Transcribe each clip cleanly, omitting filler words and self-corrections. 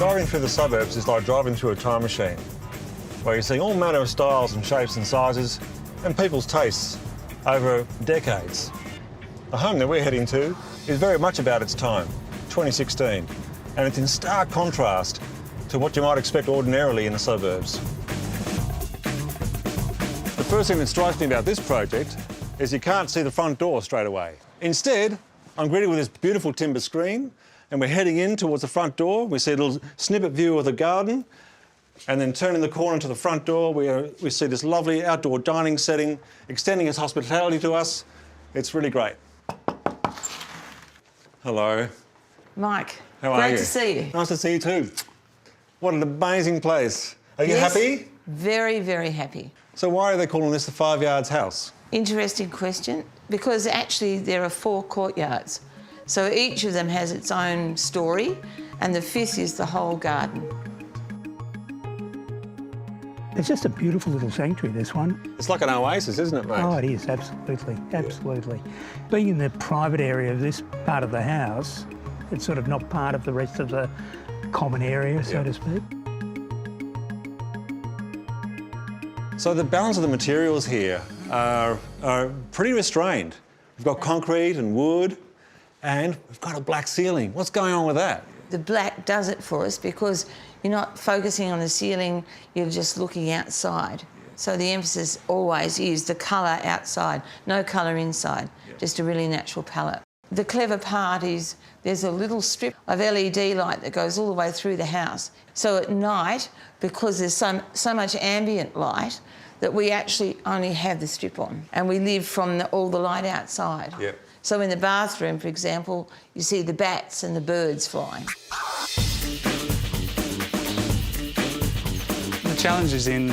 Driving through the suburbs is like driving through a time machine, where you're seeing all manner of styles and shapes and sizes and people's tastes over decades. The home that we're heading to is very much about its time, 2016, and it's in stark contrast to what you might expect ordinarily in the suburbs. The first thing that strikes me about this project is you can't see the front door straight away. Instead, I'm greeted with this beautiful timber screen, and we're heading in towards the front door. We see a little snippet view of the garden, and then turning the corner to the front door, we see this lovely outdoor dining setting, extending its hospitality to us. It's really great. Hello. Mike, how are you? Great to see you. Nice to see you too. What an amazing place. Are you happy? Very, very happy. So why are they calling this the 5 Yards house? Interesting question, because actually there are 4 courtyards. So each of them has its own story, and the 5th is the whole garden. It's just a beautiful little sanctuary, this one. It's like an oasis, isn't it, mate? Oh, it is, absolutely, absolutely. Being in the private area of this part of the house, it's sort of not part of the rest of the common area, so to speak. So the balance of the materials here are pretty restrained. We've got concrete and wood, and we've got a black ceiling. What's going on with that? The black does it for us because you're not focusing on the ceiling, you're just looking outside. So the emphasis always is the colour outside, no colour inside, just a really natural palette. The clever part is there's a little strip of LED light that goes all the way through the house. So at night, because there's so much ambient light, that we actually only have the strip on, and we live from all the light outside. Yep. So in the bathroom, for example, you see the bats and the birds flying. The challenges in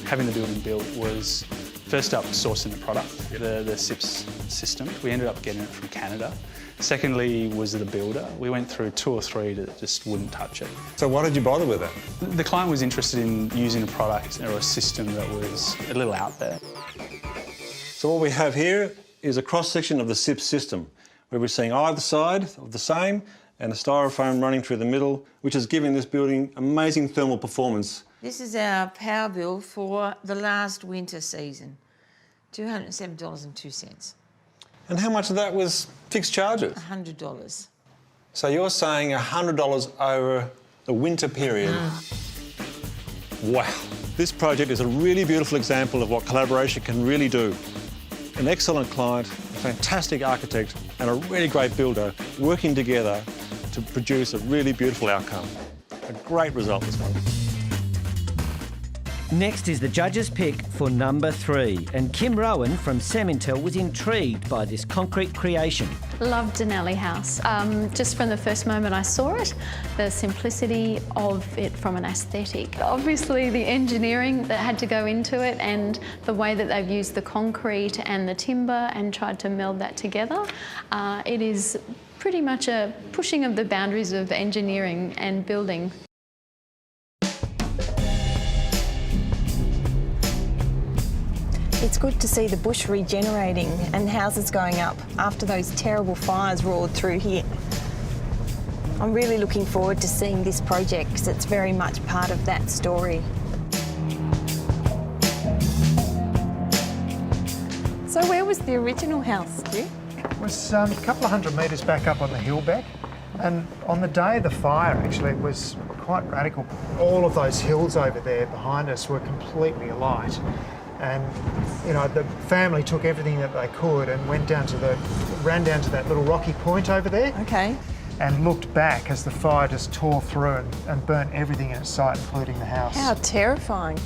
having the building built was, first up, sourcing the product, the SIPS system. We ended up getting it from Canada. Secondly was the builder. We went through 2 or 3 that just wouldn't touch it. So why did you bother with it? The client was interested in using a product or a system that was a little out there. So what we have here is a cross-section of the SIPS system, where we're seeing either side of the same and a styrofoam running through the middle, which is giving this building amazing thermal performance. This is our power bill for the last winter season, $207.02. And how much of that was fixed charges? $100. So you're saying $100 over the winter period. Wow. This project is a really beautiful example of what collaboration can really do. An excellent client, a fantastic architect, and a really great builder working together to produce a really beautiful outcome. A great result, this one. Next is the judge's pick for number 3, and Kim Rowan from Semintel was intrigued by this concrete creation. Loved Denali House. Just from the first moment I saw it, the simplicity of it from an aesthetic. Obviously the engineering that had to go into it and the way that they've used the concrete and the timber and tried to meld that together. It is pretty much a pushing of the boundaries of engineering and building. It's good to see the bush regenerating and houses going up after those terrible fires roared through here. I'm really looking forward to seeing this project because it's very much part of that story. So where was the original house, Stu? It was a couple of 100 metres back up on the hill back, and on the day of the fire actually it was quite radical. All of those hills over there behind us were completely alight. And, you know, the family took everything that they could and ran down to that little rocky point over there. Okay. And looked back as the fire just tore through and burnt everything in its sight, including the house. How terrifying.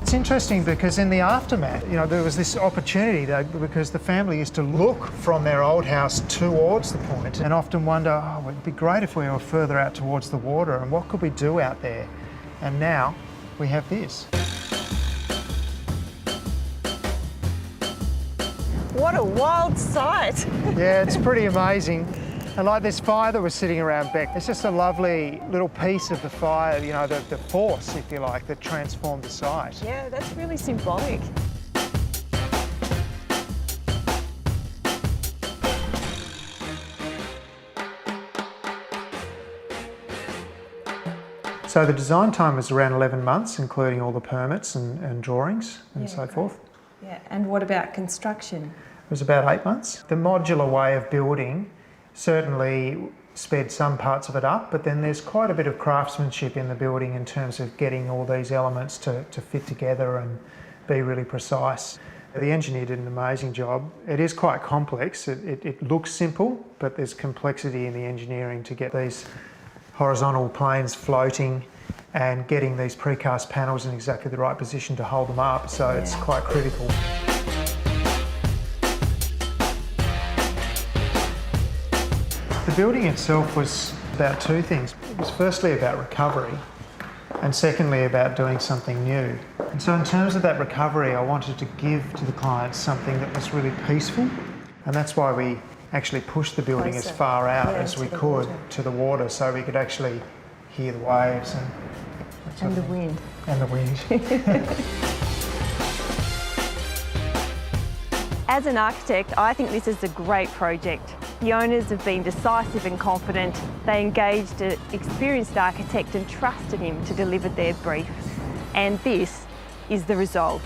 It's interesting because in the aftermath, you know, there was this opportunity though, because the family used to look from their old house towards the point and often wonder, oh, it'd be great if we were further out towards the water and what could we do out there? And now we have this. What a wild sight. Yeah, it's pretty amazing. And like this fire that was sitting around Beck, it's just a lovely little piece of the fire, you know, the force, if you like, that transformed the site. Yeah, that's really symbolic. So the design time was around 11 months, including all the permits and drawings and so forth. Yeah, and what about construction? It was about 8 months. The modular way of building certainly sped some parts of it up, but then there's quite a bit of craftsmanship in the building in terms of getting all these elements to fit together and be really precise. The engineer did an amazing job. It is quite complex. It looks simple, but there's complexity in the engineering to get these horizontal planes floating and getting these precast panels in exactly the right position to hold them up, so it's quite critical. The building itself was about two things. It was firstly about recovery, and secondly about doing something new. And so in terms of that recovery, I wanted to give to the clients something that was really peaceful, and that's why we actually pushed the building as far out as we could to the water, so we could actually hear the waves and the wind. And the wind. As an architect, I think this is a great project. The owners have been decisive and confident. They engaged an experienced architect and trusted him to deliver their brief. And this is the result.